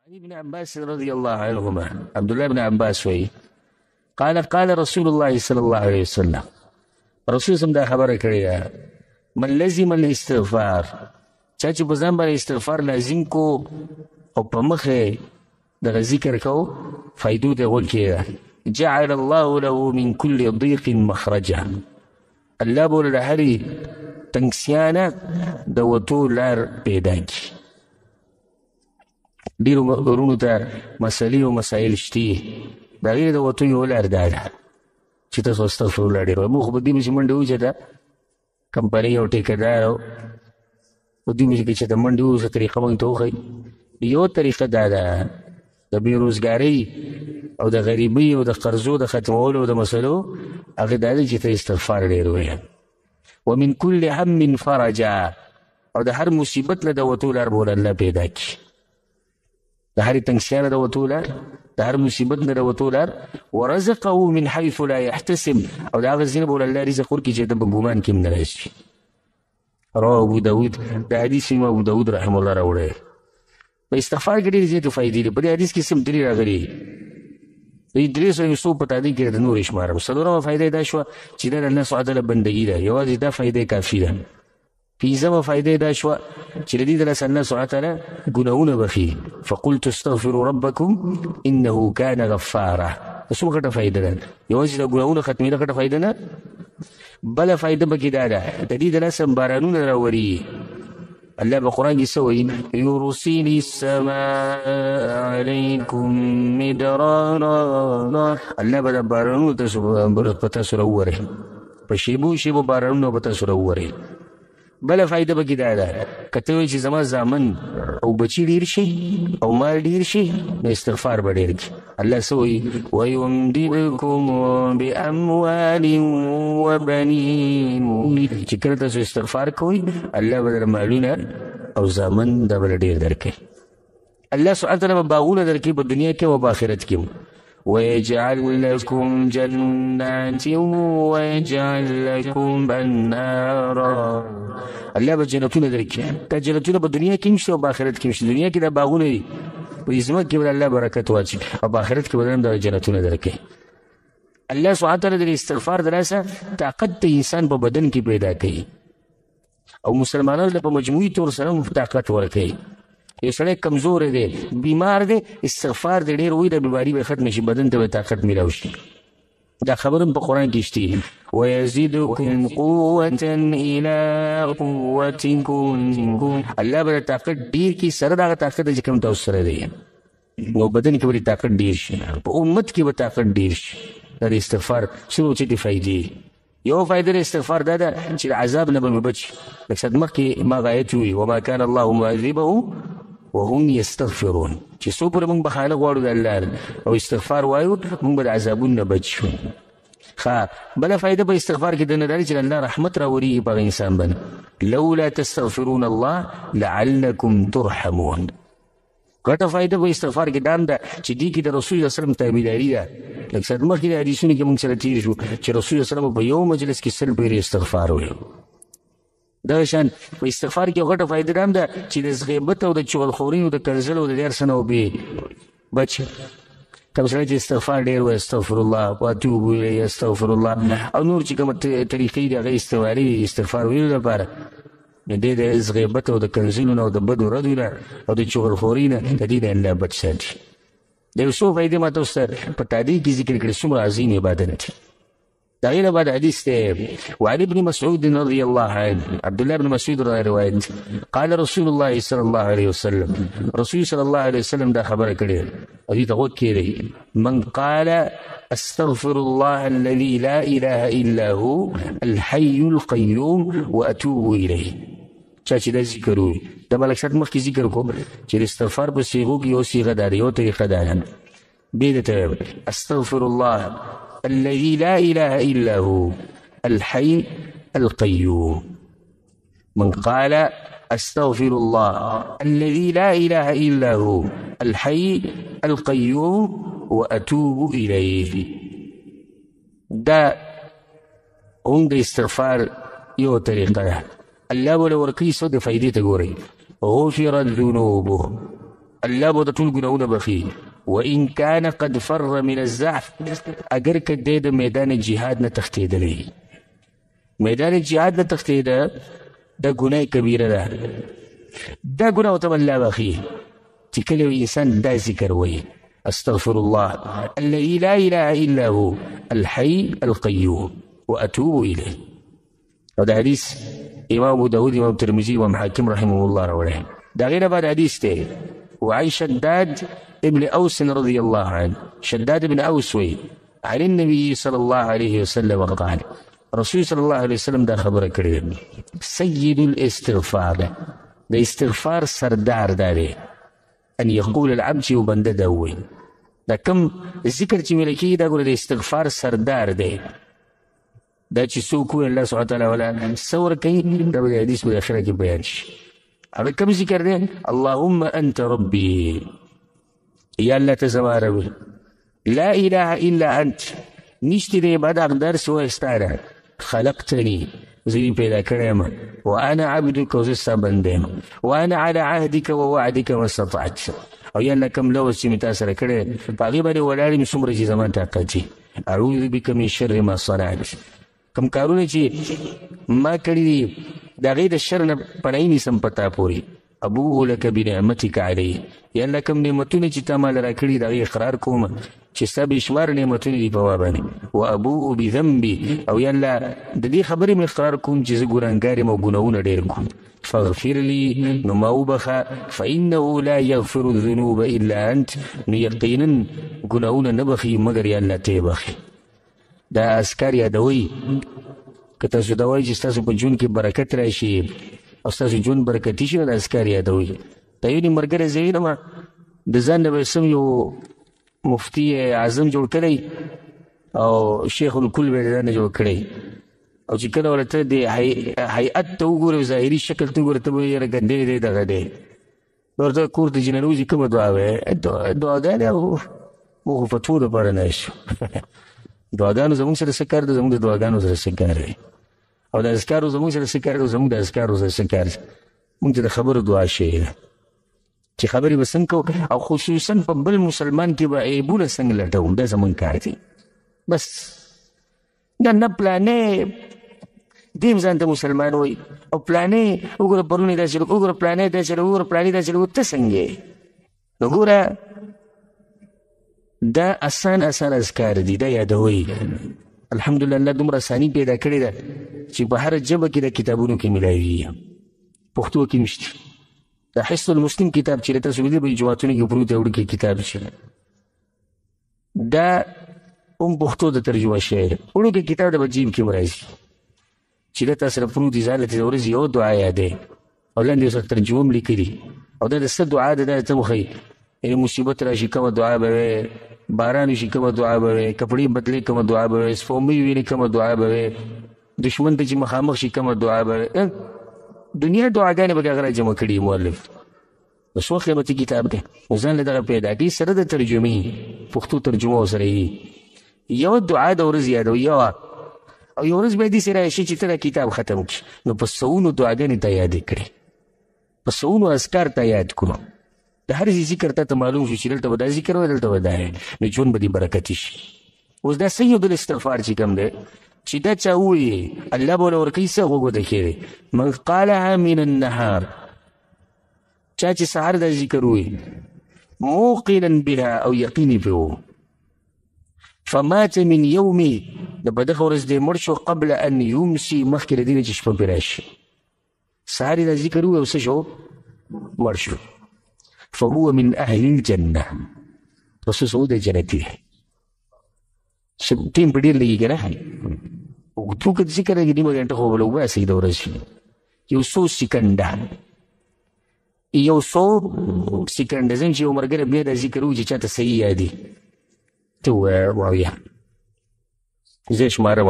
عن ابن عباس رضي الله عنهما عبد الله بن عباس وی قال رسول الله صلى الله عليه وسلم رسول سم دا خبره کړی من لزم الاستغفار چا چې په ځان باندې استغفار لازم کو او په مخه دغه ذکر کو فایدو ته ورکړي جعل الله له من كل ضيق مخرجا الله بول له هرې تنګسیانه د وتو لار پیدا کړي. ډېرو ورونو ته مسلې او مسایل شته د هغې د وتو یو لار دا ده چې تاسو استغفرالله ډېر وایئ. موږ خو په دې پسې منډې وځو ده کمپنۍ او ټیکهدار او په دې پسې کې چې د منډې وځو طریقه موږ ته وښایي. یو طریقه دا ده د بېروزګارۍ او د غریبۍ او د قرضو د ختمولو او د مسلو هغې دا ده چې ته استغفار ډېر وایه. ومن کل هم فرجا او د هر مصیبت نه د وتو لار به الله پیدا کړي. د هرې تنګسیانه د وتو لار د هر مصیبت نه د وتو لار ورزقه من حیث لا یحتسب او د هغه ځای نه به الله رزق ورکړي چې ته په ګمان کې هم نه راشي. رواه ابو داود د حدیث امام ابو داود رحمه الله راوړی. په استغفار کې ډېرې زیاتې فایدې دي. په دې حدیث کې سم درې راغلي دي. درې سوه یو څو په تعدیل کې د نورې شمارم. څلورمه فایده دا شوه چې دا د الله سبحانه وتعالی بندګي ده. یوازې دا فایده کافي ده. پنځمه فایده دا شوه چې د دې د لاسه الله سبحانه وتعالی ګناهونه بخي. فقلت استغفروا ربکم انه کان غفارا. څومره غټه فایده ده. یوازې د ګناهونه ختمېده غټه فایده نه. بله فایده پکې دا ده د دې د لاسه بارانونه راوري. الله په قرآن کې څه وایي یرسل السماء علیکم مدرارا. الله به د بارانونو په تاسو راووري. په شیبو شیبو بارانونه به تاسو راووري. بله فایده پکې دا ده که ته وایې چې زما زامن او بچي ډېر شي او مال ډېر شي نو استغفار به ډېر کړي. الله څه وایي ویمددکم باموال وبنین. چې کله تاسو استغفار کوئ الله به در مالونه او زامن دا به ډېر درکوي. الله سبحانه وتعالی به باغونه درکوي په دنیا کې او په آخرت کې. ويجعل لكم جنات ويجعل لكم انهارا. الله به جنتونه درکړي. دا جنتونه په دنیا کې هم شته او په آخرت کې هم شته. دنیا کې دا باغونه دي په دې ځمکه کې به الله برکت واچوي او په آخرت کې به هم دا جنتونه درکوي. الله سبحانه وتعالی د استغفار د لاسه طاقت د انسان په بدن کې پیدا کوي او مسلمانانو ته په مجموعي طور سره هم طاقت ورکوي. یو سړی کمزوری دی بیمار دی استغفار دی ډېر وایي د بیماري به ختمه شي بدن ته به طاقت میلاو شي. دا خبر هم په قرآن کې شته ویزدکم قوة الی قوتکم. الله به طاقت ډېر کړي سره د هغه طاقت چې کوم تاسو سره دی نو بدن کې به طاقت ډېر شي په امت کې به طاقت ډېر شي. دا د استغفار څو اوچتې فایدې. یو فایده د استغفار دا ده چې د عذاب نه به مې بچي. لکه صد مخکې ما آیت ووایي وما کان الله معذبهم وهم یستغفرون چې څو پورې موږ بخښنه غواړو د الله او استغفار وایو موږ به د عذابونو نه بچ شو. ښه بله فایده په استغفار کې دا نه ده چې الله رحمت راوریږي په هغه انسان باندې. لولا تستغفرون الله لعلکم ترحمون. غټه فایده په استغفار کې دا هم ده چې دې کې د رسول الله صلی الله علیه وسلم تابعداري ده. لکه څنګه مخکې د حدیثونو کې موږ سره تېر شو چې رسول الله صلی الله علیه وسلم په یو مجلس کې 100 پېرې استغفار ویل. دغه شان په استغفار کې غټه فایده دا هم ده چې د غیبت او د چغلخورۍ او د کنځلو او د هر څه نه بچ. کوم سړی چې استغفار ډېر وایي استغفرالله واتوب الیه استغفرالله او نور چې کومه طریقې دي هغه استعمالي استغفار ویلو لپاره نو دې د غیبت او د کنځلو نه او د بدو ردو نه او د چغلخورۍ نه د دې نه الله بچ ساتي. د یو څو فایدې ما تاسو ته په تعدیل کې ذکر کړي څومره عظیم عبادت دی. د هغې نه بعد حدیث دی وعن ابن مسعود رضی الله عنه عبد الله بن مسعود روایت قال رسول الله صلی الله علیه وسلم رسول صلی الله علیه وسلم دا خبره کړې او دې ته غوږ کېږدئ من قال استغفر الله الذي لا اله الا هو الحي القيوم واتوب الیه. چا چې دا ذکر ووایي د ملک صاحب مخکې ذکر کوم چې د استغفار په صیغو کې یو صیغه ده یو طریقه ده بیا درته استغفر الله الذي لا اله الا هو الحي القيوم. من قال استغفر الله الذي لا اله الا هو الحي القيوم واتوب اليه. دا هم د استغفار یو طریقه ده. الله ولا ورکی څو د فائدې ته ګورئ غفرت ذنوبه الله به د ټول ګناهونه بخي. وان كان قد فر من الزحف، اگر که دی د میدان جهاد نه تښتېدلی، میدان جهاد نه تښتېده، دا ګناه کبیره ده، دا ګناه ورته الله بخي. چې کله یو انسان دا ذکر وایي استغفر الله الذي لا اله الا هو الحي القيوم واتوب اليه. او دا حدیث امام ابو داود، امام ترمذي، امام حاکم رحمه الله راوړی. دا غیر بعد حدیث دی. وعن شداد ابن اوس رضي الله عنه، شداد بن اوس وی عن النبي صلى الله عليه وسلم قال، رسول صلى الله عليه وسلم دا خبره کړې، سید الاستغفار، دا استغفار سردار دا دی، ان يقول العبد چې بنده دا ووایي. دا کم ذکر چې ویل کېږي دا ګوره د استغفار سردار دی. دا چې څوک وایي الله سبحانه وتعالی ولا څه ورکوي، دا به د حدیث په اخره کې بیان شي. هغه کوم ذکر دی؟ اللهم انت ربي، یا الله ته زما رب، لا اله الا انت، نشته د عبادت حقدار سوی ستا نه، خلقتني، زه دې پیدا کړی یم، وانا عبدک، او زه ستا بنده یم، وانا على عهدک ووعدک ما استطعت، او یا الله کوم لوز چې مې تا سره کړی په هغې باندې ولاړ یم څومره چې زما طاقت وي. اعوذ بک من شر ما صنعت، کوم کارونه چې ما کړي دي د هغې د شر نه پناه نیسم په تا پورې. ابوء لک بنعمتک علی، یا الله کوم نعمتونه چې تا ماله راکړي د هغې اقرار کوم چې ستا بېشماره نعمتونه دي په ما باندې. وابوء بذنبي، او یا الله د دې خبرې مې اقرار کوم چې زه ګناهګار یم او ګناهونه ډېر کوم. فاغفر لي، نو ما وبخه، فانه لا یغفر الذنوب الا انت، نو یقینا ګناهونه نه بخي مګر یا الله ته یې بخي. دا اذکار یادوئ، که تاسو دا وایئ چې ستاسو په ژوند کې برکت راشي او ستاسو ژوند برکتي شي، نو دا اذکار یادوئ. دا یو نیم ملګری زه وینم د ځان نه به سم یو مفتی اعظم جوړ کړی او شیخ الکل به یې ځان نه جوړ کړی، او چې کله ورته د هیئت ته وګورې، ظاهري شکل ته وګورې، ته به یاره ګندې دی دغه دی. نو ورته کور ته چې ننوځي کومه دعا وایې؟ دعاګانې، او موږ خو فتوو دپاره نه شو. دعاګانو زموږ سره څه کار دی؟ زموږ د دعاګانو سره څه کار دی؟ او د اذکارو زموږ سره څه کار دی؟ زموږ د اذکارو سره څه کار دی؟ موږ ته د خبرو دعا شی ده چې خبرې به څنګه کوو، او خصوصا په بل مسلمان کې به عیبونه څنګه لټوو، دا زموږ کار دی. بس دا نه پلانې دیم ځان ته مسلمان وایي، او پلانې وګوره پرون یې داسې وګوره پلانې داسې وګوره پلانې داسې ته څنګه یې؟ نو ګوره دا آسان اذکار دي، دا یادوئ. الحمدلله الله دومره اساني پیدا کړې ده چې په هره ژبه کې د کتابونو کې میلاوي، پښتو کې نشته. دا حصن المسلم کتاب چې تاسو ویلي به جوماتونو کې پروت دی، وړوکی کتاب چې دا هم پښتو ته ترجمه شوی دی، وړوکی کتاب د به جیب کې راځي چې دا تا سره پروت دی، ځان له د ورځې یو دعا یادوي او لاندې ورسره ترجمه هم لیکلي، او دا د څه دعا ده دا ته وښایي. یعنې مصیبت راشي کومه دعا به وایې، باران وشي کومه دعا به وایې، کپړې بدلې کومه دعا به وایې، سپوږمۍ وینې کومه دعا به وایې، دشمن ته چې مخامخ شي کومه دعا به وایې. دنیا دعاګانې به هغه را جمع کړي مؤلف. د څو قیمتي کتاب دی، نو ځان له دغه پیدا کړي سره د ترجمې پښتو ترجمه ورسره وي. یوه دعا د ورځې یادوي، یوه، او یو ورځ بیا داسې راشي چې ته دا کتاب ختم کړي، نو په سوونو دعاګانې ته یادې کړي، په سوونو اذکار ته یاد کړو. د هر شي ذکر ته معلوم شو چې دلته به دا ذکر وایي، دلته به دا وایي، نو ژوند به دې برکتي شي. اوس دا سید الاستغفار چې کوم دی چې دا چا ووایي الله به ورله ورکوي څه غوږو ته کښېږدي. من قالها من النهار، چا چې سهار دا ذکر ووایي موقنا بها او یقین یې پرې و، فمات من یومي، د په دغه ورځ دی مړ شو، قبل ان یمسي، مخکې له دې نه چې شپه پرې راشي. سهار یې دا ذکر ووایي او څه شو؟ مړ شو. فهو من اهل الجنه، رسول صلی الله جنتي دی. ټیم په ډېر لګي که نه، تو که ذکر لګي نیمه ګنټه خو به له وباسئ د ورځې، یو څو سکنډه، یو څو سکنډه. ځم چې یو ملګری بیا دا ذکر ووایي چې چاته صحیح یادي، ته ووایه وایه زي شمارة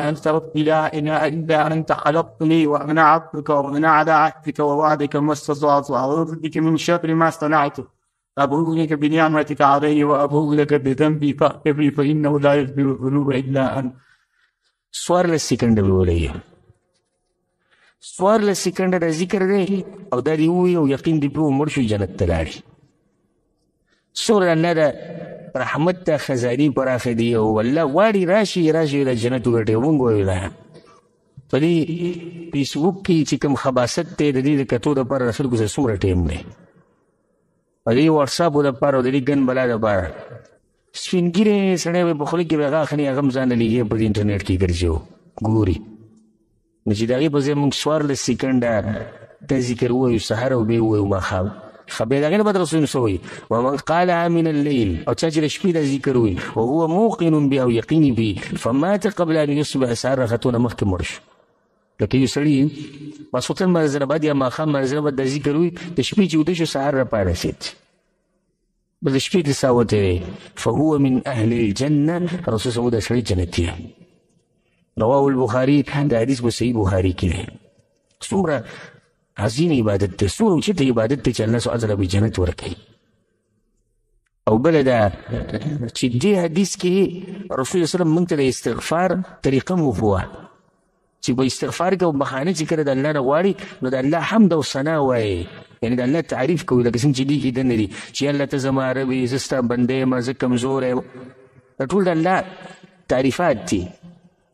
أنت ربي لا إله إلا أنت خلقتني وأنا عبدك وأنا على عهدك ووعدك ما استطعت وأعوذ بك من شر ما صنعت أبوء لك بنعمتك علي وأبوء لك بذنبي فاغفر لي فإنه لا يغفر الذنوب إلا أنت. څوارلس سکنډه به ولګي، څوارلس سکنډه دا ذکر دی او دا دې ووایي او یقین دې پرې مړ شو جنت ته لاړې. څومره الله د رحمت ته خزانې پراخې دي او الله غواړي راشي د جنت وګټي. مونږ وایو نه په دې فیسبوک کې چې کوم خباثت دی د دې د کتو دپاره د خلکو سره څومره ټایم دی، په دې واټساپو دپاره او د دې ګن بلا دپاره سپین ږیری سړی به په خوله کې به هغه اخلي، هغه هم ځان له لیږي په دې انټرنېټ کې ګرځي او ګوري. نو چې د هغې په ځای مونږ 14 سیکنډه دا ذکر ووایو سهار او بیا ووایو ماښام. خبر د هغې نه بعد رسول څه وایي ومن قالها من الليل، او چا چې د شپې دا ذکر وایي وهو موقن بها او یقین به فمات قبل ان یصبح، سهار راختونه مخکې مړ شو. لکه یو سړي ماسخوتن مازدیګر نه بعد یا ماښام مازدیګر نه بعد دا ذکر وایي، د شپې چې ویده شو سهار راپارسېد، بل د شپې کیسه وتې فهو من اهل الجنه، رسول صلی الله علیه وسلم د سړي جنتي. رواه البخاري، د حدیث په صحیح بخاري کې دی. څومره عظیم عبادت دی، څومره اوچته عبادت دی چې الله سبحانه وتعالی به جنت ورکوي. او بله دا چې دې حدیث کې رسول الله صلی الله علیه وسلم موږ ته د استغفار طریقه مو وښوه چې به استغفار کوو بخانه چې کله د الله نه غواړي نو د الله حمد او ثنا وایي، یعنې د الله تعریف کوي لکه څنګه چې دې کې دنه دي چې الله ته زما رب یې، زه ستا بنده یم، زه کمزور یم. دا ټول د الله تعریفات دي.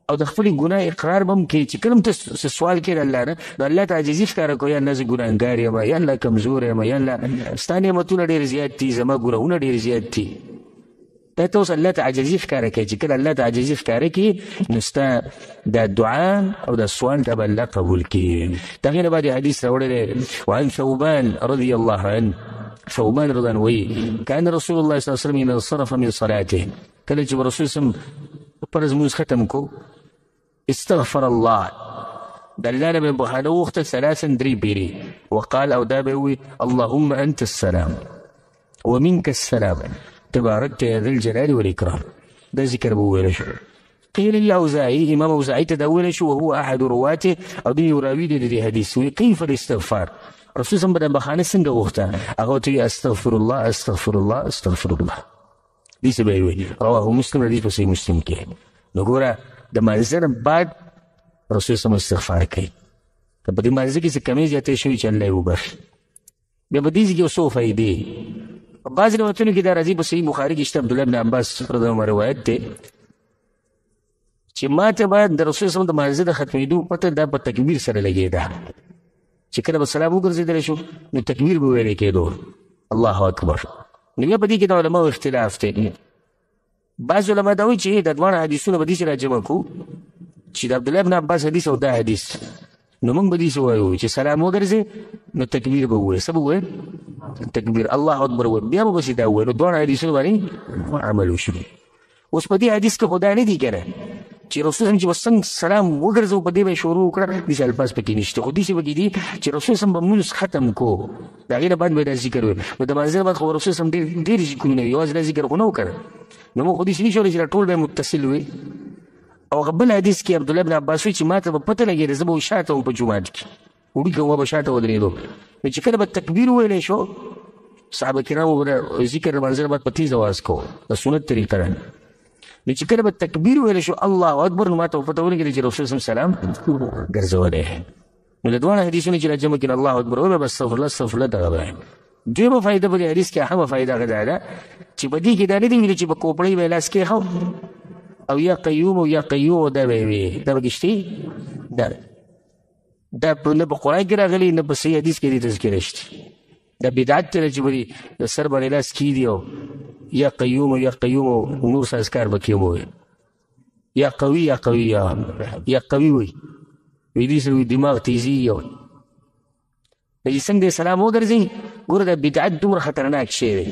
او د خپلې ګناه اقرار به هم کوي چې کله هم ته سوال کوې د الله نه نو الله ته عاجزي ښکاره کوي، یا الله زه ګناهګار یم، یا الله کمزور یم، یا الله ستا نعمتونه ډېر زیات دي، زما ګناهونه ډېر زیات دي. دا ته اوس الله ته عاجزي ښکاره کوي. چې کله الله ته عاجزي ښکاره کړي نو ستا دا دعا او دا سوال ته به الله قبول کړي. د هغې نه بعد حدیث راوړی دی وعن ثوبان رضی الله عنه، ثوبان رضی الله وایي کان رسول الله صلی الله علیه وسلم اذا انصرف من صلاته، کله چې رسول صلی الله علیه وسلم فرض مونځ ختم کو استغفر الله، د الله نه به بخانه وغوښته 3 پیرې، وقال او دا به وي اللهم انت السلام ومنك السلام تباركت يا ذا الجلال والاكرام. دا ذکر به وویلی شو. قیل الاوزاعي، امام اوزاعي ته دا وویلی شو وهو احد رواته، او دی یو راوي دی د دې حدیث. وایي کیف الاستغفار، رسول صلی الله علیه وسلم به دا بخانه څنګه وغوښته، هغه ورته وایي استغفر الله استغفر الله استغفر الله. دې څه به یې وایي رواه مسلم، حدیث په صحیح مسلم کې. نو ګوره د مانځه نه بعد رسول صلی الله علیه وسلم استغفار کوي. که په دې مانځه کې څه کمې زیاتې شوي چې الله یې وبخي. بیا په دې کې یو څو فایدې په بعضې روایتونو کې دا راځي، په صحیح بخاري کې شته عبدالله بن عباس رضی الله عنه روایت دی چې ما ته باید د رسول صلی الله علیه وسلم د مانځه د ختمېدو پته دا په تکبیر سره لګېده، چې کله به سلام وګرځېدلی شو نو تکبیر به ویلی کېدو الله اکبر. نو بیا په دې کې د علماو اختلاف دی. بعض علما دا وایي چې د دواړه حدیثونه به داسې راجمع کړو چې د عبدالله بن عباس حدیث او دا حدیث، نو موږ به داسې وایو چې سلام وګرځې نو تکبیر به ووایې، څه به ووایې تکبیر، الله اکبر ووایې، بیا به بسې دا ووایې. نو دواړه حدیثونه باندې عمل وشو. اوس په دې حدیث کې خو دا نه دي که نه چې رسول صلی چې به څنګه سلام وګرځو په دې به یې شروع وکړه، داسې الفاظ پکې نشته. خو داسې پکې دي چې رسول صلی به مونځ ختم کو د هغې نه بعد به دا ذکر ویل. نو د مانځه نه بعد خو رسول صلی ډېر ذکرونه وي، یوازې دا ذکر خو نه وکړه. نو موږ خو داسې نه شولی چې دا ټول به متصل وي. او هغه بل حدیث کې عبدالله بن عباس وایي چې ما ته به پته لګېده زه به شاته وم په جومات کې وړي کوم به شاته ودرېدو. نو چې کله به تکبیر وویلی شو صحابه کرامو به ذکر د مانځه نه بعد په تیز اواز کو، د سنت طریقه ده. نو چې کله به تکبیر ویلی شو الله اکبر نو ما ته پته ولګېده چې رسول صلی سلام ګرځولی. نو د دواړه حدیثونه چې راجمع کړي الله اکبر وویل به استغفر الله استغفر الله دغه به. دویمه فایده په دې حدیث کې اهمه فایده هغه دا ده چې په دې کې دا نه دي ویلي چې په کوپړۍ به یې لاس کېښو او یا قیوم او یا قیوم دا به یې وي، دا به کې شته دا نه په قرآن کې راغلي نه په صحیح حدیث کې دې تذکره شته. دا بدعت دی چې به د سر باندې لاس کېږدي او یا قیوم او یا قیوم او نور څه اذکار به کې ووایي، یا قوي یا قوي یا قوي وایي، وایي دې سره دماغ تیزي وایي. چې څنګه دې سلام وګرځئ ګوره دا بدعت دومره خطرناک شی دی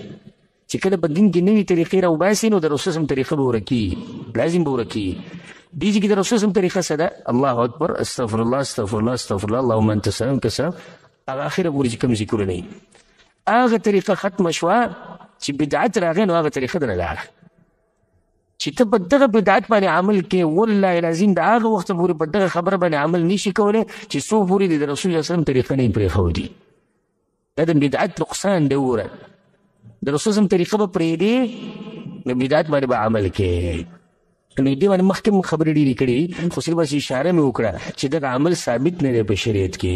چې کله په دین کې نوې طریقې راوباسي نو د رسول صلی طریقه به ورکېږي، لازم به ورکېږي. دې چې کې د رسول صلی طریقه څه ده الله اکبر استغفر الله استغفر الله استغفر الله اللهم انت السلام که سلام، هغه اخره پورې چې کوم ذکرونه وي هغه طریقه ختمه شوه چې بدعت راغی نو هغه طریقه درنه لاړه. چې ته په دغه بدعت باندې عمل کې والله العظیم د هغه وخته پورې په دغه خبره باندې عمل نشي کولی چې څو پورې د رسول الله وسلم طریقه نه یې پرېښودي. دا د بدعت نقصان دی. وګوره د رسول الله طریقه به پرېږدې نو بدعت باندې به عمل کوې. نو دې باندې مخکې مو خبرې ډېرې کړي خو صرف بس اشاره مې وکړه چې دغه عمل ثابت نه دی په شریعت کې.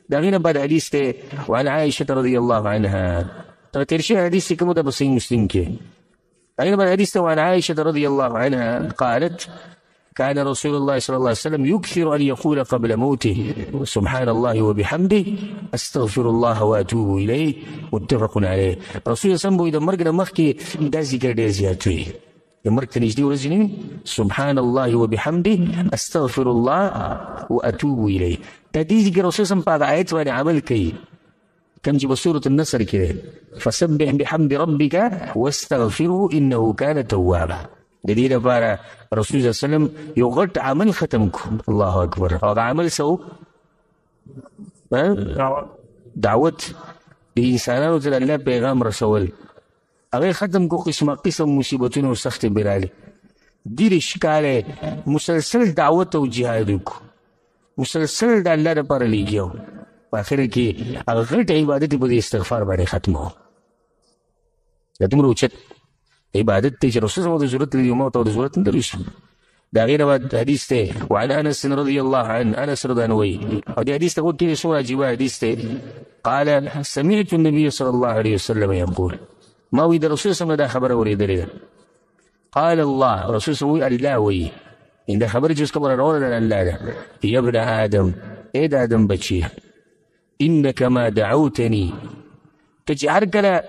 د هغې نه بعد حدیث دی وعن عائشة رضی الله عنها تیر شوی حدیث چې کوم ده په صحیح مسلم کې هغې بعد حدیث ته وعن عائشة رضي الله عنها قالت كان رسول الله صلى الله عليه وسلم يكثر أن يقول قبل موته سبحان الله وبحمده أستغفر الله وأتوب إليه متفق عليه. رسول الله صلى الله عليه وسلم د مرګ نه مخکې دا ذکر ډېر زیات وي. د مرګ ته نږدې ورځې نه وي سبحان الله وبحمده أستغفر الله وأتوب إليه. دا دې ذکر رسول الله په هغه آیت باندې عمل کوي كم جب سورة النصر كده فسبح بحمد ربك واستغفره إنه كان توابا. د دې لپاره رسول الله صلی الله علیه وسلم یو غټ عمل ختم کړ. الله اکبر. هغه عمل سو دعوت د انسانانو ته الله پیغام رسول هغه ختم کو. قسم مصیبتونه او سخت براله دیرش کاله مسلسل دعوت او جهاد کو مسلسل د الله لپاره لګیو. په اخر کې هغه غټ عبادت په استغفار باندې ختمو. دا دومره اوچت عبادت ته چې رسول الله د ضرورت لري موت او د ضرورت نه لري. دا غیر بعد حدیث ته وعن انس رضی الله عنه انس رضی الله عنه او دې حدیث ته وکړي سوره عجیبه حدیث ته قال سمعت النبي صلى الله عليه وسلم يقول ما وی د رسول الله دا خبره اوریدلې. قال الله رسول الله الله وی ان دا خبره چې کومه راوړل الله ده یا ابن ادم اے د ادم بچی انك ما دعوتني تجعل کله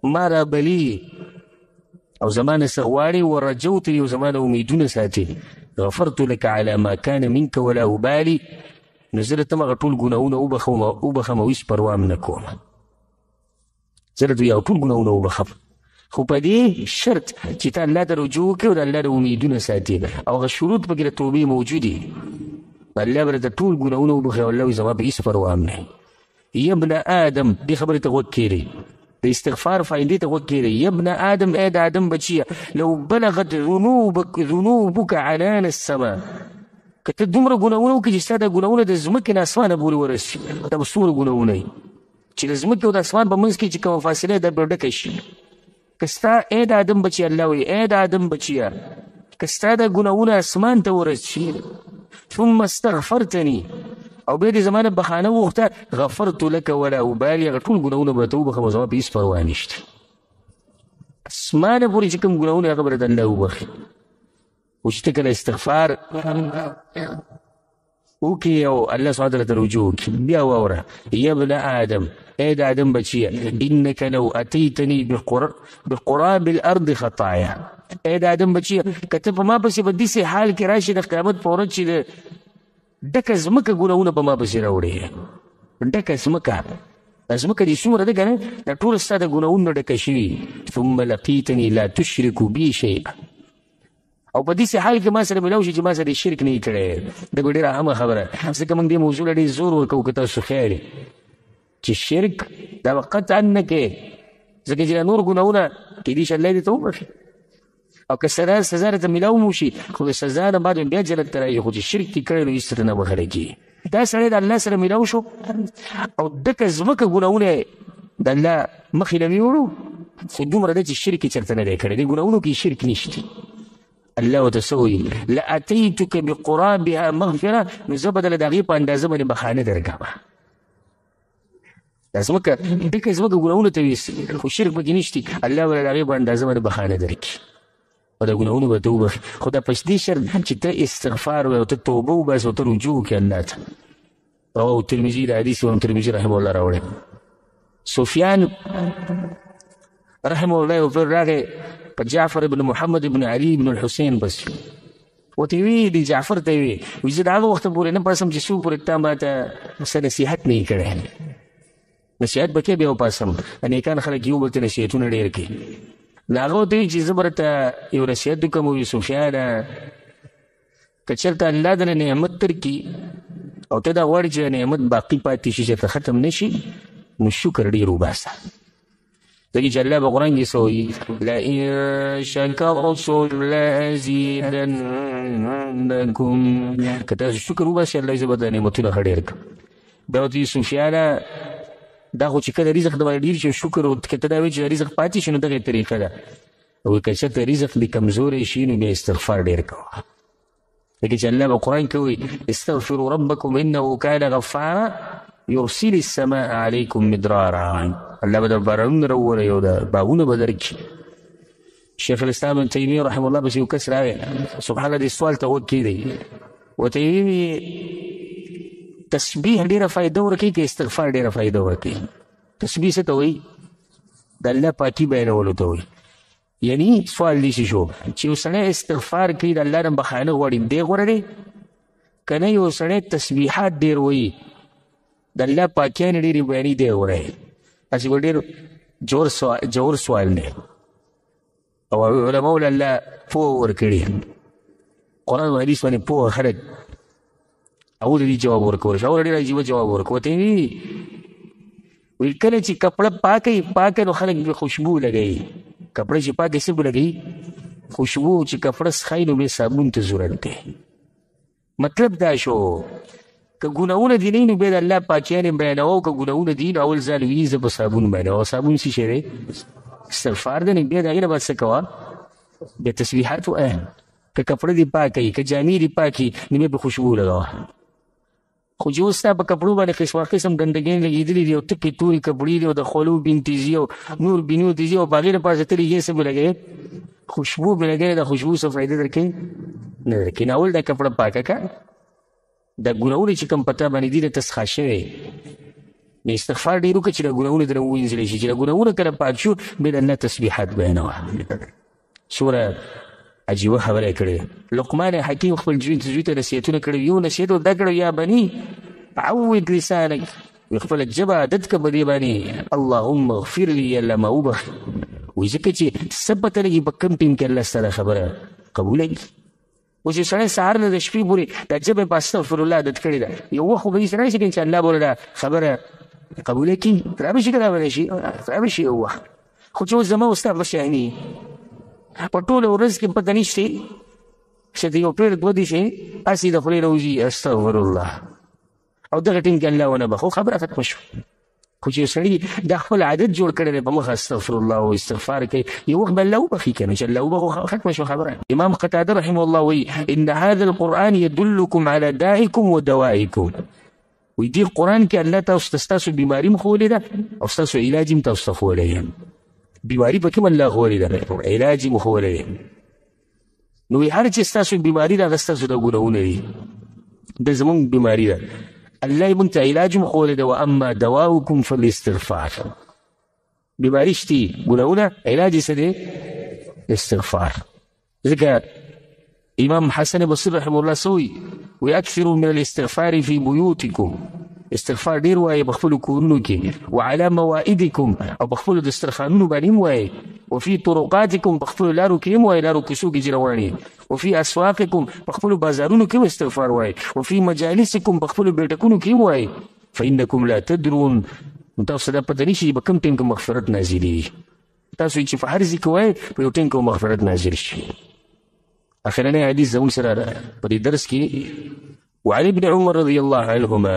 ما را بلی او زمان سغواري ورجوتني وزمان اميدون ساتي غفرت لك على ما كان منك ولا أبالي نزلت ما غطول قناونا وبخم ويس پروام نکوم. زلت یا غطول قناونا وبخم خو په دې شرط چې تا الله ته رجوع وکړې او د الله د امیدونه ساتي او هغه شروط پکې د توبې موجود دي. الله به د ټول ګناهونه وبخي او الله وایي زما په هېڅ پروا هم نه. یا ابن آدم دې خبرې ته غوږ کېږدئ د استغفار فائدې ته غوږ کېږدئ. یا ابن آدم ای د آدم بچیه لو بلغت ذنوبک عنان السما که ته دومره ګناهونه وکړې چې ستا دا ګناهونه د ځمکې نه اسمانه پورې ورسي دا به څومره ګناهونه وي چې د ځمکې او د اسمان په منځ کې چې کومه فاصله ده به ډکه شي. که ستا ای د آدم بچیه الله وایي ای د آدم بچیه که ستا دا ګناهونه اسمان ته ورسي ثم استغفرتني او بیا دې زما نه بخانه وغوښته غفرت لك ولا ابالي هغه ټول ګناهونه به ته وبخم او زما په هېڅ پروا نشته. اسمانه پورې چې کوم ګناهونه هغه به د الله وبخي. او چې ته کله استغفار وکړي او الله سبحانه وتعالی ته رجوع وکړي بیا واوره یا ابن آدم ای د آدم بچیه انک لو اتیتني بقراب الارض خطایا ای د آدم بچیه که ته په ما پسې په داسې حال کې راشي د قیامت په ورځ چې د ډکه ځمکه ګناهونه په ما پسې راوړې ډکه ځمکه دا ځمکه دې څومره ده که نه دا ټوله ستا د ګناهونو ډکه شوي ثم لقیتني لا تشرک بي شیئا او په داسې حال کې ما سره ملاو شي چې ما سره شرک نه یې کړی. دا به ډېره عامه خبره ځکه موږ دې موضوع له ډېر زور ورکوو که تاسو خیر چې شرک دا به قطعا نه کوې ځکه چې دا نور ګناهونه کیدای شي الله دې ته وبخي او که سزا راته میلاو مو شي خو د سزا نه بعد بیا جنت ته راځي خو چې شرک دې کړی نو هېڅ ته نه بخښلی کېږي. دا سړی د الله سره میلاو شو او ډکه ځمکه ګناهونه د الله مخې نه ویوړو خو دومره ده چې شرک یې چېرته نه دی کړی دې ګناهونو کې شرک نشته. الله ورته څه وایي لاتیتک بقرابها مغفره نو زه به دله د هغې په اندازه باندې بخانه درکړم. دا ځمکه ډکه ځمکه ګناهونه ته ویسي خو شرک پکې نشتي الله به د هغې په اندازه باندې بخانه درکړي او دا ګناهونه به ته وبخي. خو دا په دې شرط چې ته استغفار وایې او ته توبه وباسې او ته رجوع وکړې الله ته. رواه ترمذي د حدیث امام ترمذي رحمه الله راوړی. سفیان رحمه الله یو ځل راغی په جعفر ابن محمد ابن علي ابن الحسین پسې ورته ویې دي جعفر ته یې ویې چې د هغه وخته پورې نه پاسم چې څوک پورې تا ماته څه نصیحت نه یې کړی. نصیحت به کې بیا وپاسم نیکان خلک یو بل ته نصیحتونه ډېر کوي. نو هغه ورته ویې چې زه به درته یو نصیحت وکړم ویې سفیانه که چېرته الله دله نعمت درکړي او ته دا غواړې چې نعمت باقي پاتې شي چېرته ختم نه شي نو شکر ډېر وباسه. ځکه چې الله په قرآن کې څه وایي لئن شکرتم لازیدنکم که تاسو شکر وباسئ الله زه به دا نعمتونه ښه ډېر کړم. بیا ورته وایي سفیانه دا خو چې کله رزق د باندې ډېر شي شکر که ته دا وایي چې رزق پاتې شي نو دغه طریقه ده. وایي که چېرته رزق دې کمزوری شي نو بیا استغفار ډېر کوه. ځکه چې الله په قرآن کې وایي استغفروا ربکم انه کان غفارا یرسل السماء علیکم مدرارا، الله به د بارانونه راووروي او د باغونه به درکړي. شیخ الاسلام ابن تیمیه رحمه الله پسې یو کس راغی، سبحان الله دې سوال ته غوږ کېږدی، ورته یې ویلي تسبیح ډېره فایده ورکوي که استغفار ډېره فایده ورکوي؟ تسبیح څه ته وایي؟ د الله پاکي بیانولو ته وایي. یعنی سوال داسې شو چې یو سړی استغفار کوي د الله نه بخښنه غواړي، دی غوره دی که نه یو سړی تسبیحات ډېر وایي د الله پاکیانې ډېرې بیاني دی غوره دی؟ هسې به ډېر جوور سوال دی او علماو له الله پوهه ورکړي، قرآن او حدیث باندې پوهه خلک اول دې جواب ورکولی شي. اول ډېر عجیبه جواب ورکوي، ورته ویل کله چې کپړه پاکه نو خلک پرې خوشبو لګوي، کپړه چې پاکه څه به لګوي؟ خوشبو. چې کپړه سخی نو بیا صابون ته ضرورت دی. مطلب دا شو که ګناهونه دي نه نو بیا د الله پاکیانې بیانوو، که ګناهونه دي نو اول ځان وي زه په صابون بیانوم. صابون څه شی دی؟ استغفار دی. بیا د هغې نه بعد څه کوه؟ بیا تسبیحات وایه. که کپړه دې پاکه وي، که جامې دې پاکې نو بیا پرې خوشبو لګوه. خو چې اوس ستا په کپړو باندې قسم قسم ګندګۍ لګېدلي دي او تکې تورې کپړې دي او د خولو بینتیزي او نور بینوتیزي او په هغې نه پاسه تلې یې څه به لګوې؟ خوشبو به لګوې. د خوشبو څه فایده درکوي؟ نه درکوي. نو اول دا کپړه پاکه که دا ګناهونه چې کوم په تا باندې دي ته څخه شوی نو استغفار ډېر وکړه چې دا ګناهونه درنه ووینځلی شي. چې دا ګناهونه کله پاک شو بیا د الله تسبیحات بیانوه. څومره عجیبه خبره یې کړې. لقمان حکیم خپل زوی ته نصیحتونه کړي. یو نصیحت ورته کړی یا بني عود لسانک، خپله ژبه عادت کړه په دې باندې اللهم اغفر لي، الله ما وبخښي. وایي ځکه چې څه پته لګي په کوم ټیم کې الله ستا دا خبره قبولوي. اوس یو سړی سهار نه د شپې پورې دا ژبه په استغفرالله عادت کړې ده، یو وخت خو به داسې راشي چې الله به دا خبره قبوله کړي. رابه شي که رابه شي؟ رابه شي یو وخت. خو چې اوس زما او ستا په شاني په ټوله ورځ کې پته نشته چې د یو پېر دوه دېشې هسې د خولې نه وځي استغفرالله او دغه ټیم کې الله ونه بخښو، خبره ختمه شو. خو چې یو سړي دا خپل عادت جوړ کړی دی په مخه استغفرالله او استغفار کوي، یو وخت به الله وبخښي که نه چې الله وبخښو ختمه شو خبره. امام قتاده رحمه الله وایي ان هذا القرآن يدلکم على دائکم و دوائکم. وایي دې قرآن کې الله تاسو ته ستاسو بیماري هم ښوولې ده او ستاسو علاج هم تاسو ته ښوولی یم. بیماري په کوم الله ښوولې ده، علاج یې مو ښوولی دی. نو هر چې ستاسو بیماري ده هغه ستاسو د ګناهونه دي، دا زمونږ بیماري ده. الله یې مونږ ته علاج هم ښوولی ده. واما دواؤکم فالاستغفار. بیماري شتي ګناهونه، علاج یې څه دی؟ استغفار. ځکه امام حسن بصري رحمه الله څه وایي؟ وایي اکثروا من الاستغفار في بيوتکم. استغفار ډېر وایي په خپلو کورونو کې، وعلى موائدکم او په خپلو دسترخوانونو باندې هم وایي، وفي طرقاتکم په خپلو لارو کې هم وایي، لارو کوڅو کې چې روان یې، وفي اسواقکم په خپلو بازارونو کې هم استغفار وایي، وفي مجالسکم په خپلو بیټکونو کې هم وایي. فانکم لا تدرون. تاسو ته دا پته نه شي چې په کوم ټیم کې مغفرت نازلېږي. تاسو چې په هر ځای کې وایي په یو ټیم کې مغفرت نازل شي. اخرنی حدیث زموږ سره په دې درس کې وعن ابن عمر رضی الله عنهما،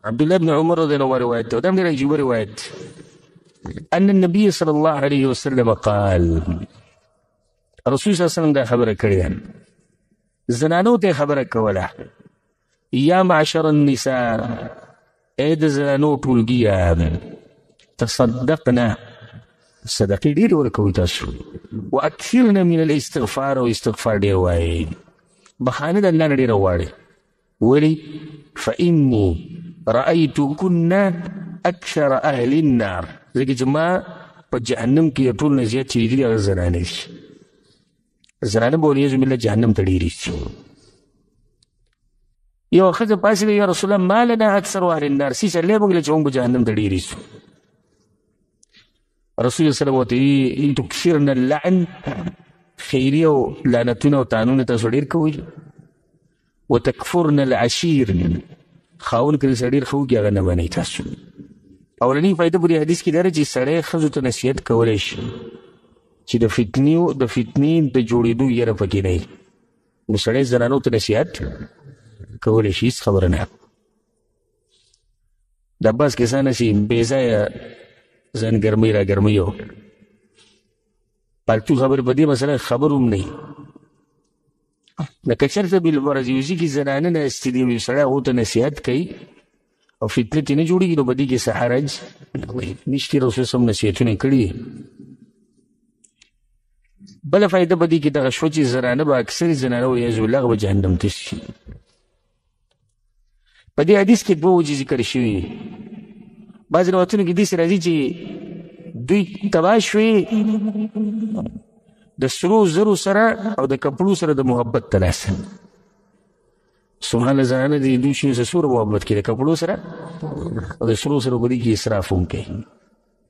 عبد الله بن عمر رضي الله عنه روايته ودام دي يجيب رواية أن النبي صلى الله عليه وسلم قال، الرسول صلى الله عليه وسلم دا خبره کړې زنانو ته خبره کوله، یا معشر النساء، اے د زنانو ټولګیه، تصدقنا صدقې ډېرې ورکوئ تاسو، واکثرنا من الاستغفار او استغفار ډېر وایئ، بخانه د الله نه ډېره غواړئ. ولې؟ فإني رأيتكن أكثر أهل النار. ځکه چې ما په جهنم کې د ټول نه زیات چې لیدلي هغه زنانې دي. زنانه به والعیاذ بالله جهنم ته ډېرې ځي. یوه ښځه پاڅېده، یا رسول الله ما لنا اکثر اهل النار، څه چلی موږ له چې موږ به جهنم ته ډېرې ځو. رسول الله صلی الله علیه وسلم تکثرن اللعن، خیري او لعنتونه او طعنونه تاسو ډېر کوئ. وتکفرن العشیر، خاون که د سړي ډېر ښه وکړي هغه نه منئ تاسو. اولنۍ فایده په دې حدیث کې دا ده چې سړی ښځو ته نصیحت کولی شي چې د فتنې د جوړېدو یره پکې نه وي. نو سړی زنانو ته نصیحت کولی شي، هېڅ خبره نه. دا بعض کسان چې بې ځایه ځان ګرمۍ را ګرمۍ او پالتو خبرې په دې مسله خبر هم نه وي. لکه چېرته بالفرض یو ځای کې زنانه ناستې دي، یو سړی هغو ته نصیحت کوي او فتنه ته نه جوړېږي نو په دې کې څه حرج نشته. رسول صلی الله نصیحتونه کړي. بله فایده په دې کې دغه شوه چې زنانه به اکثرې زنانه والعیاذ بالله به جهنم ته شي. په دې حدیث کې دوه وجې ذکر شوي. بعضې روایتونو کې داسې راځي چې دوی تباه شوې د سرو زرو سره او د کپړو سره د محبت د لاسه. سبحان الله، زنانه د دوی شوي سره څومره محبت کوي د کپړو سره او د سرو سره په دې کې اسراف هم کوي.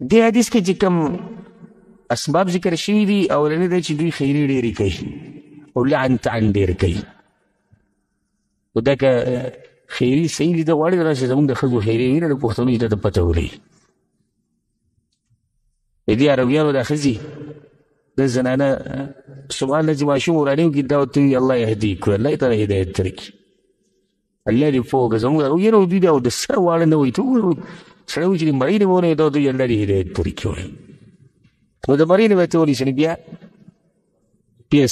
دې حدیث کې چې کوم اسباب ذکر شوي دي، اولنی دی چې دوی خیرې ډېرې کوي او لعن تعن ډېر کوي. خو دا که خیري صحیح لیده غواړي راشي زموږ د ښځو خیرې وینه د پښتنو چې ته پته ولري. د دې عربیانو دا ښځې د زنانه سبحان الله چې ماشوم ورانې وکړي دا ورته وي الله یهدیک، الله تعالی هدایت درکړي، الله دې پوه کړه. زموږ یاره دوی دا د سر واړه نه وایي، ته وګوره سړی وایي چې د مړۍ نه به ونه دا ورته وي الله دې هدایت درکړي وایي. نو د مړۍ نه به ته ونیسي نو بیا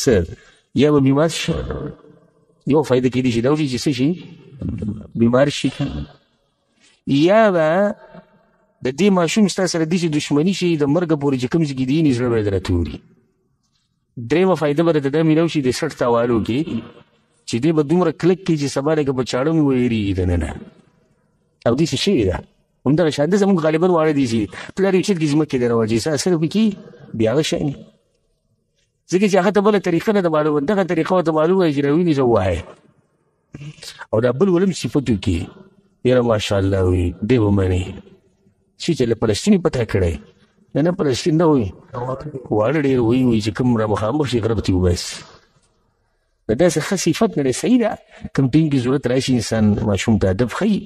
څه یا به بیمار شي. یو فایده کېدای شي دا وشي چې څه شي بیمار شي، یا به د دې ماشوم ستا سره داسې دشمني شي د مرګه پورې چې کوم ځای کې دي یې زړه به یې درته توري. درېیمه فایده به درته دا میلاو شي د سټ تاوالو کې چې دی به دومره کلک کړي چې سبا لکه په چاړه مو ویرېږي دننه. او داسې شوې ده همدغه شان ده. زموږ غالبا واړه دي چې پلار یو چت کې ځمکې دی راواچوي څه اثر پکې بیا هغه شی ځکه چې هغه ته بله طریقه نه ده معلومه، دغه طریقه ورته معلومه وایي چې راونیسه ووایه او دا بل ولم صفتو کې یاره ماشاءالله وي دی به منې چې له فلسطین یې پته کړی نه فلسطین نه وي واړه ډېر وایي چې کوم را مخامخ شي غرب ته وباسي. د داسې ښه صفت نه دی صحیح ده. کوم ټیم کې ضرورت راشي انسان ماشوم ته ادب ښیي،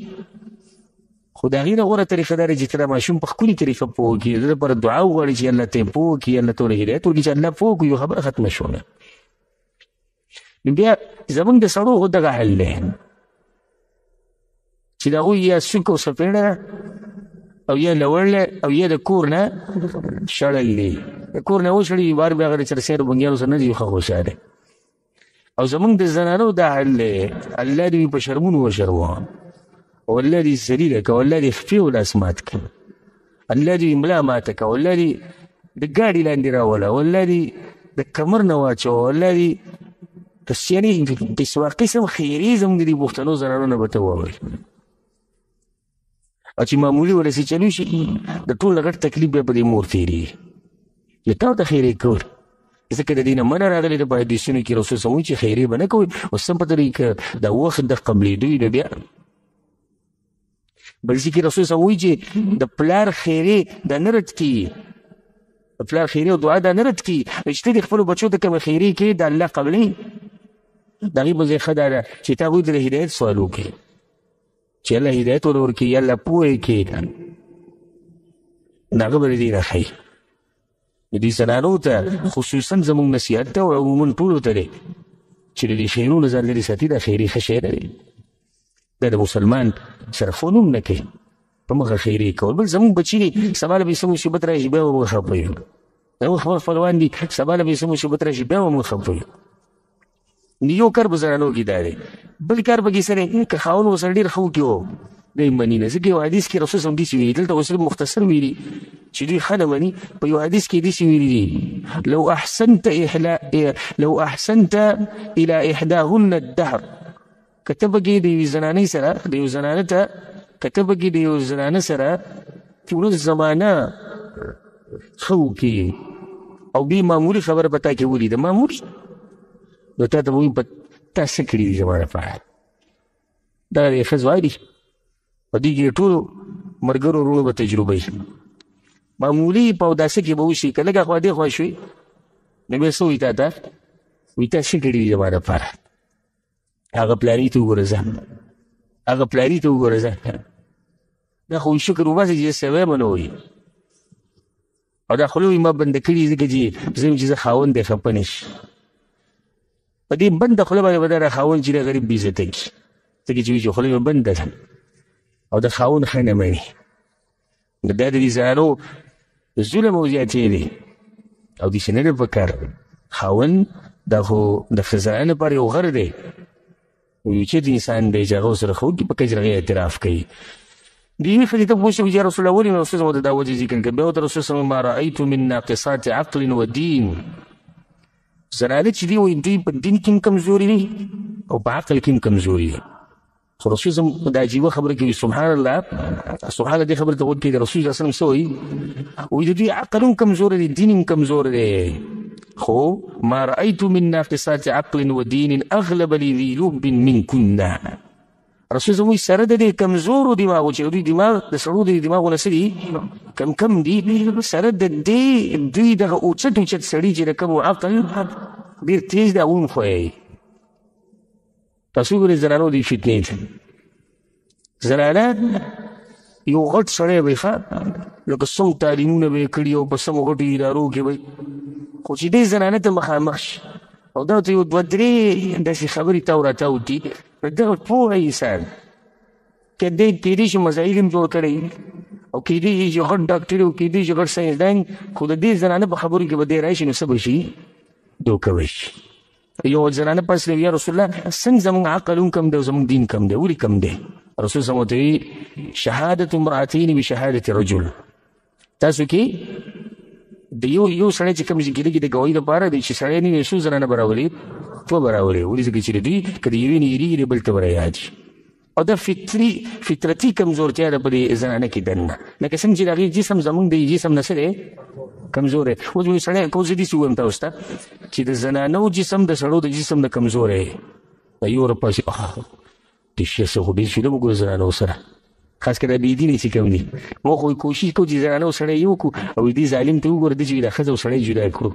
خو د هغې نه غوره طریقه دا دی چې ته دا ماشوم په ښکلې طریقه پوه کړي، د ده لپاره دعا وغواړي چې الله ته یې پوه کړي، الله ته ورله هدایت ورکړي چې الله پوه کړي، یو خبره ختمه شوله. نو بیا زموږ د سړو خو دغه حل دی چې د هغوی یا سوک او سپېړه او یا لوړله او یا د کور نه شړل دی. د کور نه وشړي بار بیا هغه د چرسیانو بنګیانو سره نه دي ښه خوشحاله. او زموږ د زنانو دا حل دی الله دې په شرمونو وشرموه او الله دې ذلیله کړه، الله دې خپې او لاس مات کړه، الله دې ملا ماته کړه، الله دې د ګاډي لاندې راوله، الله دې د کمر نه واچوه، الله دې یعنې قسم خیرې زموږ د دې پښتنو زنانو نه به ته ووایي. او چې معمولي ولسې چلو شي د ټول نه غټ تکلیف بیا په دې مور تېرېږي چې تا ته خیرې کول. ځکه د دې نه منع راغلی ده په حدیثونو کې رسول صلی الله چې خیرې به نه کوئ. اوس هم پته لري که دا وخت د قبلېدو وي نو بیا بل ځای کې رسول صلی الله چې د پلار خیرې دا نه رد کېږي، د پلار خیرې او دعا دا نه رد کېږي. چې ته د خپلو بچو ته کومه خیرې کوې د الله قبلوي. د هغې په ځای ښه دا ده چې ته هغوی ته د هدایت سوال وکړې چې الله هدایت ور ورکړي، یا الله پوه یې کړي، نو هغه به د دې نه ښایي. د دې زنانو ته خصوصا زموږ نصیحت ته او عموما ټولو ته دی چې د دې خیرونو ځان لرې ساتي. دا خیرې ښه شی نه دی، دا د مسلمان سره ښه نوم نه کوي په مخه خیرې کول. بل زموږ بچي دي سبا له به یې څه مصیبت راشي بیا به موږ خفه یو، زموږ خپل خپلوان دي سبا له به یې څه مصیبت راشي بیا به موږ خفه یو. یو کار به زنانو کې دا دی. بل کار به کې سره که خاوند ورسره ډېر ښه وکړي و دی مني نه. ځکه یو حدیث کې رسول صلی داسې ویلي، دلته اوس مختصر ویلي چې دوی ښه نه مني. په یو حدیث کې داسې ویلي دي لو احسنت الى احداهن الدهر، که ته پکې د یوې زنانۍ سره د یو زنانه ته که ته پکې د یو زنانه سره ټوله زمانه ښه وکړي او بې معمولي خبره په تا کې ولیده معمولي، نو تا ته به وایي تا څه کړي دي زما لپاره. دغه د ښځو عادي په دې کې ټولو ملګرو وروڼو به تجربه وي. معمولي په اوداسه کې به وشي که لږه خوا دې خوا شوي نو بیا څه وایي تا ته وایي تا څه کړي دي زما لپاره. هغه پلاري ته وګوره ځه، هغه پلاري ته وګوره ځه. دا خو شکر وباسي چې زه سوی به نه وایي او دا خوله وایي ما بنده کړي ځکه چې زه یم چې زه خاوند دی خفه نه شي. په دې بنده خوله باندې به دا خاوند چې دی غریب بېعزته کړي ځکه چې وایي چې خوله مې بنده ده او د خاوند ښه نه مني. نو دا د دې زنانو ظلم او زیاتې دی او داسې نه دی پکار. خاوند دا خو د ښځانه لپاره یو غر دی، یو چت انسان دی چې هغه ورسره ښه وکړي په کجرغې اعتراف کوي. دې ښځې ته پوه شو چې یا رسول الله ولې؟ رسول الله دا وجه ذکر کړه. بیا ورته رسول الله ما رأیت من ناقصات عقل و دین. زنانه چې دي وایي دوی په دین کې هم کمزوري دي او په عقل کې هم کمزوري دي. خو رسول الله دا عجیبه خبره کوي، سبحان الله. سبحان الله دې خبره ته غوږ کېږده. رسول الله صلی الله علیه وسلم څه وایي؟ وایي د دوی عقل هم کمزوری دی، دین هم کمزور دی. خو ما رأیت من ناقصات عقل و دین اغلب لذی لب منکن. رسول الله وایي سره د دې کمزورو دماغو چې دوی دماغ د سړو د دماغونه څه دي کم دي، سره د دې دوی دغه اوچت سړي چې د کوم عقل ډېر تیز دی هغه هم ښویوي. تاسو ګورئ زنانو دې فتنې ته. زنانه یو غټ سړی به ښه لکه څومره تعلیمونه به یې کړي او په سمو غټو ادارو کې به، خو چې دې زنانه ته مخامخ شي او دا ورته یو دوه درې داسې خبرې تاو راتاو کړي، نو دغه پوهه انسان کېدای شي مزایل هم جوړ کړی او کېدای شي چې غټ ډاکټر او کېدای شي غټ ساینسدان، خو د دې زنانه په خبرو کې به دی راشي نو څه به شي؟ دوکه به شي. یو زنانه پس یا رسول الله څنګه زموږ عقل هم کم دی او زموږ دین کم دی؟ ولې کم دی؟ رسول الله ورته وایي شهادة امرأتین بشهادة رجل. تاسو کې د یو سړی چې کوم ځای کې د ګواهۍ لپاره دی چې سړی نه وي څو زنانه به راولي؟ دوه به راولي. ولې ځکه چې دوی که د یوې نه هېرېږي بل ته به رایاد شي. او دا فطرتي کمزورتیا ده په دې زنانه کې دننه، لکه څنګه چې د هغې جسم زموږ د جسم نه څه دی کمزوری. اوس یو سړی که اوس زه داسې ووایم تاسو ته چې د زنانو جسم د سړو د جسم نه کمزوری د یو ورپسې د شیه څه خو ډېر شي نه وګورو زنانو سره، خاص کر د بېدینې چې کوم دي. موږ خو کوشش کوو چې زنانه او سړی یو کړو او دې ظالم ته وګوره ده چې دا ښځه او سړی جدا کړو.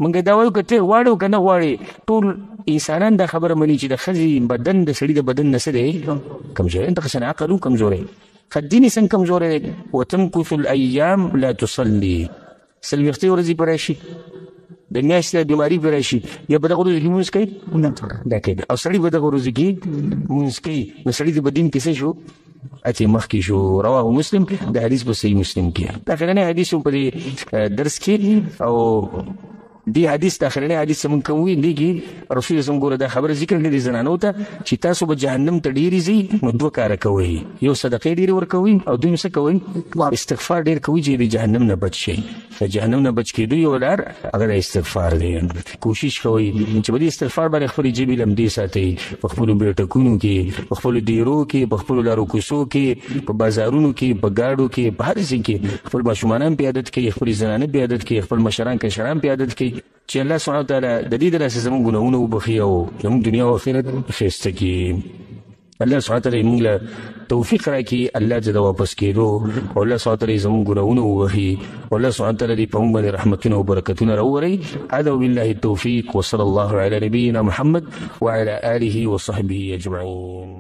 موږ دا وایو که ته غواړې او که نه غواړې ټول انسانان دا خبره مني چې د ښځې بدن د سړي د بدن نه څه دی کمزوری، دغسې عقل هم کمزوری. ښه دین یې څنګه کمزوری دی؟ وتمکث الایام لا تصلي. څلوېښتې ورځې به راشي، د میاشتې بیماري به راشي، یا به دغه ورځو کې لمونځ کوي دا کوي، او سړي به دغه ورځو کې لمونځ کوي، نو سړي د بدین کې څه شو؟ اتې مخکې شو. رواه مسلم، د حدیث په صحیح مسلم کې دا اخرنی حدیث په دې درس کې، او دې حدیث د اخرنی حدیث څه مونږ کوم وي دې کې رسول الله ګوره دا خبره ذکر کړې زنانو ته چې تاسو به جهنم ته ډېرې ځئ، نو دوه کاره کوئ، یو صدقې ډېرې ورکوئ او دویم څه کوئ؟ استغفار ډېر کوئ چې د جهنم نه بچ شئ. د جهنم نه بچ کېدو یو لار هغه د استغفار دی. کوشش کوئ چې په دې استغفار باندې خپلې ژبې لمدې ساتئ، په خپلو بیټکونو کې، په خپلو دیرو کې، په خپلو لارو کوڅو کې، په بازارونو کې، په ګاډو کې، په هر ځای کې خپل ماشومان هم پې عادت کوي، خپلې زنانه پې عادت کوي، خپل مشران کشران پې عادت کوي چې الله سبحانه وتعالی د دې د لاسه زموږ ګناهونه وبخي او زموږ دنیا او آخرت ښایسته کړي. الله سبحانه وتعالی موږ له توفیق راکړي الله ته د واپس کېدو، او الله سبحانه وتعالی زموږ ګناهونه وبخي، او الله سبحانه وتعالی دې په موږ باندې رحمتونه او برکتونه راووروي. هذا وبالله التوفیق، وصلى الله على نبينا محمد وعلى آله وصحبه أجمعين.